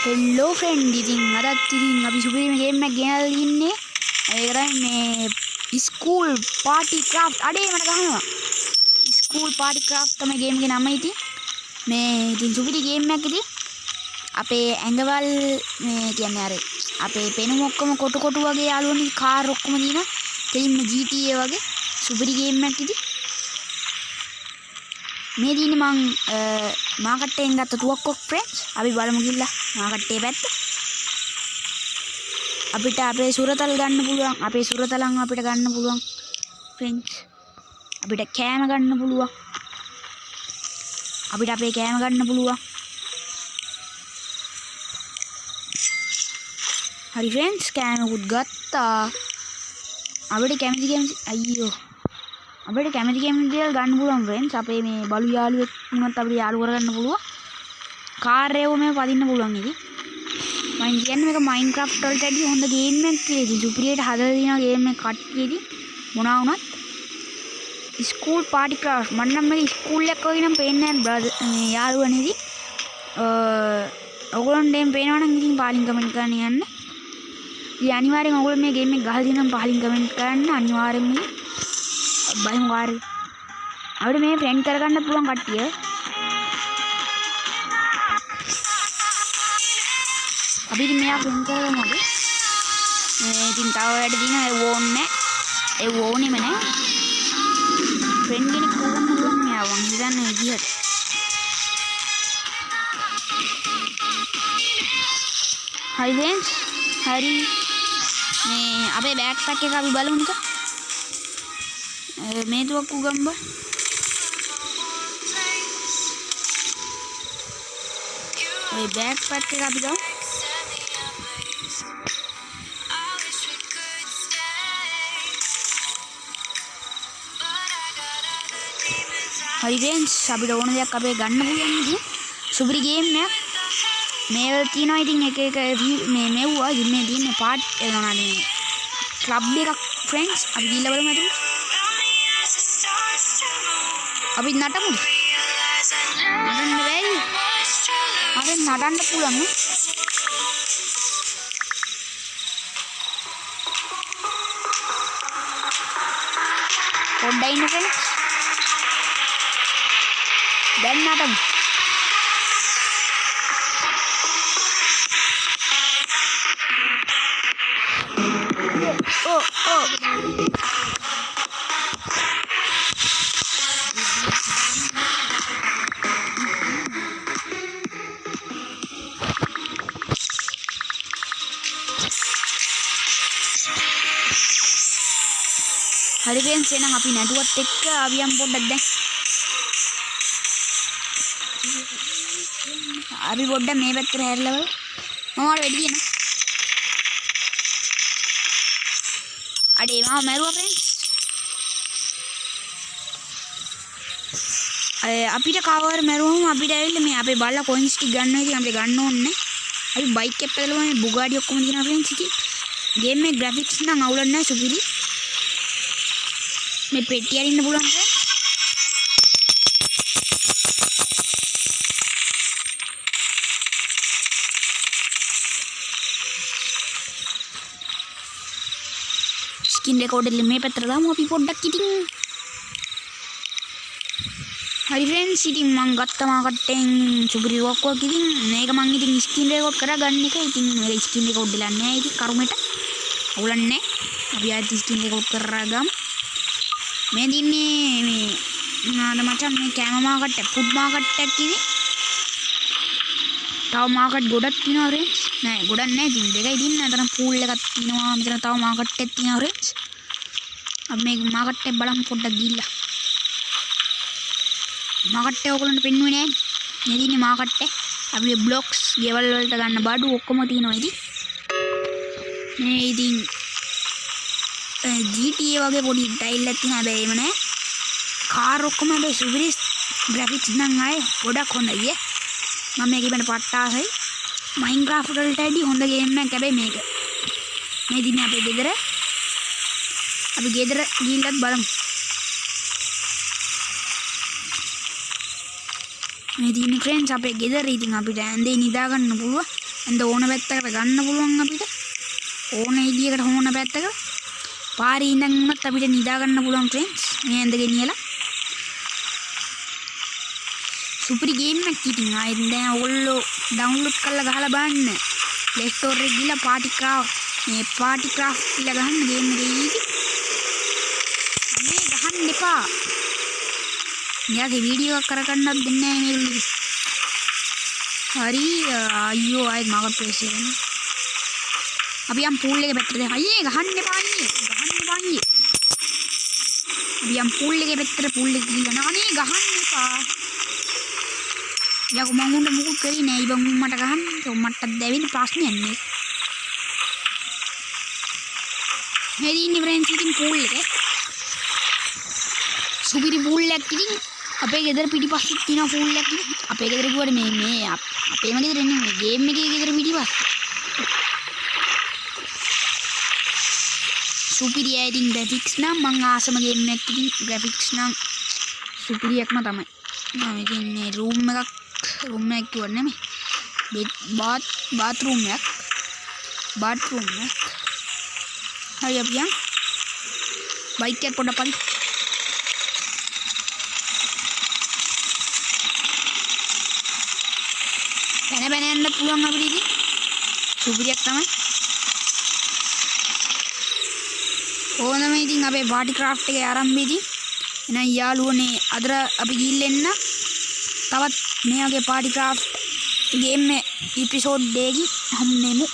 හෙල්ලෝ friend ඉතින් අදත් ඉතින් අපි සුපිරිම ගේම් එකක් ගෙනල්ලා ඉන්නේ. ඒක තමයි මේ ස්කූල් පාටි ක්‍රාෆ්ට්. අඩේ මට ගහනවා. ස්කූල් පාටි ක්‍රාෆ්ට් තමයි ගේම් එකේ නම ඉතින්. මේ ඉතින් සුපිරි ගේම් එකක් ඉතින්. අපේ ඇඟවල් මේ කියන්නේ අර අපේ පෙනුම ඔක්කොම කොටු කොටු වගේ යාළුවනේ කාර් ඔක්කොම දින. තෙලින්ම GTA වගේ සුපිරි ගේම් එකක් ඉතින්. මේ දිනේ මං මාකට්ටෙන් ගත්ත තුවක්කුවක් ෆ්‍රෙන්ඩ්ස්. අපි බලමු ගිල්ලා මාකට්ටේ පැත්ත. අපිට අපේ සුරතල් ගන්න පුළුවන්. අපේ සුරතලන් අපිට ගන්න පුළුවන් ෆ්‍රෙන්ඩ්ස්. අපිට කෑම ගන්න පුළුවන්. අපිට අපේ කෑම ගන්න පුළුවන්. හරි ෆ්‍රෙන්ඩ්ස් කෑමකුත් ගත්තා. අපිට කැමති අයියෝ අපිට කැමති දේවල් ගන්න පුළුවන් ෆ්‍රෙන්ඩ්ස්. අපේ මේ බලු යාළුවෙක් වුණත් අපිට යාළු කරගන්න පුළුවන්. කාර් එකව මේ පදින්න පුළුවන් ඉතින්. මම කියන්නේ මේක මයින්ක්‍රාෆ්ට් වලට ඇදී හොඳ ගේම් එකක් කියලා. ඉතින් සුපිරියට හදලා දිනා ගේම් එක කට්ටියදී මොනවා වුණත් ස්කූල් පාටි ක්‍රාෆ්ට් මම නම් මේ ස්කූල් එකක් වගේ නම් පේන්නේ නැහැ බ්‍රදර් මේ යාළුවනේ ඉතින්. ඔයගොල්ලන්ට එම් පේනවා නම් ඉතින් පාලින් කමෙන්ට් කරන්න යන්න. ඉතින් අනිවාර්යෙන් ඔයගොල්ලෝ මේ ගේම් එක ගහලා දිනම් පාලින් කමෙන්ට් කරන්න අනිවාර්යෙන්ම. බලමු වාරේ අපිට මේ ෆ්‍රෙන්ඩ් කරගන්න පුළුවන් කට්ටිය. අපිට මෙයා ෆ්‍රෙන්ඩ් කරගමු අපි. මේ ඉතින් තව වැඩ දිනා ඒ ඕන්නේ ඒ ඕනෙම නෑ. ෆ්‍රෙන්ඩ් කෙනෙක් කරගන්න පුළුවන් මෙයා වන් හිතන්නේ විදිහට. හරි ෆ්‍රෙන්ඩ්ස් හරි මේ අපේ බෑග් පැක් එක අපි බලමුද? මේ තුවක්කු ගම්බ ඔය බෑග් පැක් එක අපි ගමු. හරි ෆ්‍රෙන්ඩ්ස් අපිට ඕන දෙයක් අපේ ගන්න පුළුවන් ඉතින්. සුපිරි ගේම් එකක්. මේවල තියෙනවා ඉතින් එක මේ මෙව්වා ඉතින් මේ තියෙන්නේ පාට් එක මොනවාද මේ ක්ලබ් එකක් ෆ්‍රෙන්ඩ්ස්. අපි ගිහලා බලමු අද. අපි නටමුද? නටන්න බැරි. අපි නටන්න පුළුවන් නේ. පොඩ්ඩයි ඉන්න ෆ්‍රෙන්ඩ්ස්. දැන් නටමු. හරි ෆ්‍රෙන්ඩ්ස් එහෙනම් අපි නැටුවත් එක්ක ආවියම් පොඩ්ඩක් දැන්. අපි පොඩ්ඩක් මේ පැත්තට හැරිලා බලමු. මොනවද වෙඩි කියනවා? අඩේ මාව මැරුවා ෆ්‍රෙන්ඩ්ස්. අපිට කවර මැරුවම අපිට ඇවිල්ලා මේ අපේ බල්ලා කොයින්ස් ටික ගන්නවා. ඉතින් අපිට ගන්න ඕනේ. අපි බයික් එක පැදලා මේ බුගාඩි ඔක්කොම දිනනවා ෆ්‍රෙන්ඩ්ස්. ඉතින් ගේම් එකේ ග්‍රැෆික්ස් නම් අවුලක් නැහැ සුපිරි. මේ පෙට්ටිය අරින්න පුළුවන් ෆ්‍රෙන්ඩ්ස්. ස්කින් රෙකෝඩර් මේ පැත්තට දාමු අපි පොඩ්ඩක් ඉතින්. හරි ෆ්‍රෙන්ඩ්ස් ඉතින් මං ගත්ත මාකට්ටෙන් සුපිරි වක්වක් ඉතින් මේක මං ඉතින් ස්කින් රෙකෝඩ් කරගන්න එක. ඉතින් මේක ස්කින් රෙකෝඩ් දෙලා නැහැ ඉතින් කරුමෙට අවුලන්නේ. අපි ආයෙත් ස්කින් රෙකෝඩ් කරගමු. මේ දින්නේ මේ නාද මචං මේ කැම මාකට් ෆුඩ් මාකට් එකක් ඉතින්. තව මාකට් ගොඩක් තියෙනවා ෆ්‍රෙන්ඩ්ස්. නෑ ගොඩක් නෑ ඉතින් දෙකයි දින්න. අතන පූල් එකක් තියෙනවා. මෙතන තව මාකට් එකක් තියෙනවා ෆ්‍රෙන්ඩ්ස්. අපි මේ මාකට් එක බලමු පොඩ්ඩක් ගිහිල්ලා. මාකට් එක ඔයගොල්ලන්ට පෙන්වුවේ නෑ. මේ දින්නේ මාකට් එක. අපි බ්ලොක්ස් ගෙවල් වලට ගන්න බඩු ඔක්කොම තියෙනවා ඉතින්. මේ ඉතින් GTA වගේ පොඩි ටයිල් එකක් තියෙනවා. හැබැයි එහෙම නෑ. කාර් ඔක්කොම හැබැයි සුපිරි ග්‍රැෆික්ස් නම් ආයේ ගොඩක් හොඳයි. මම මේක ඉබන පට්ටාසයි. මයින්ක්‍රාෆ්ට් වලට ඇදී හොඳ ගේම් එකක් හැබැයි මේක. මේ දිනේ අපේ ගෙදර අපි ගෙදර ගිහිල්ලත් බලමු. මේ තියෙන ෆ්‍රෙන්ඩ්ස් අපේ ගෙදර ඉතින් අපිට ඇඳේ නිදා ගන්න පුළුවන්. ඇඳ ඕන පැත්තකට ගන්න පුළුවන් අපිට. ඕන විදියකට ඕන පැත්තකට. පාරේ ඉඳන් උනත් අපිට නිදා ගන්න පුළුවන් ෆ්‍රෙන්ඩ්ස්. මේ ඇඳ ගෙනියලා. සුපිරි ගේම් එකක් ඉතින්. ආයෙත් දැන් ඔයගොල්ලෝ ඩවුන්ලෝඩ් කරලා ගහලා බලන්න. Play Store එකේ ගිහලා පාටි ක්‍රාෆ්ට් කියලා ගහන්න ගේම් එකේ ඉති. මේ ගහන්න එපා. මෙයාගේ වීඩියෝ එකක් කරගන්නත් දෙන්නේ නැහැ මේගොල්ලෝ. හරි අයියෝ ආයෙත් මාකට ප්‍රෙස් කරනවා. අපි යම් පූල් එකේ පැත්තට දැන් අයියේ ගහන්න එපා අයියේ. අපි යම් පූල් එකේ පැත්තට පූල් එක ගිහලා අනේ ගහන්න එපා. යකෝ මං උන්ට මුකුත් කරේ නෑ. ඉබන් උන් මට ගහන්න. මටත් දැවෙන ප්‍රශ්නයක් නේ. මේ ඉන්නේ ෆ්‍රෙන්ඩ්ස් ඉතින් පූල් එකේ. සුපිරි පූල් එකක් ඉතින් අපේ ගෙදර පිටිපස්සෙත් තියෙන පූල් එකක් ඉතින් අපේ ගෙදර කිව්වට මේ අපේම ගෙදර නෙමෙයි ගේම් එකේ ගෙදර පිටිපස්ස. සුපිරි ඉතින් ග්‍රැෆික්ස් නම් මං ආසම ගේම් එකක් ඉතින් ග්‍රැෆික්ස් නම් සුපිරියක්ම තමයි. මම ඉන්නේ රූම් එකක් කිව්ව නෙමෙයි. බාත්රූම් එකක්. හරි අපි යන් බයික් එක පොඩ්ඩක් පරි. පැන යන්න පුළුවන් අපිට ඉතින්. සුපිරියක් තමයි. ඕනම ඉතින් අපේ පාටි ක්‍රාෆ්ට් එකේ ආරම්භය ඉතින්. එහෙනම් යාළුවනේ අද අපි ගිහින් තවත් මේ වගේ පාටි ක්‍රාෆ්ට් ගේම් එපිසෝඩ් දෙකකින් හම්බෙමු.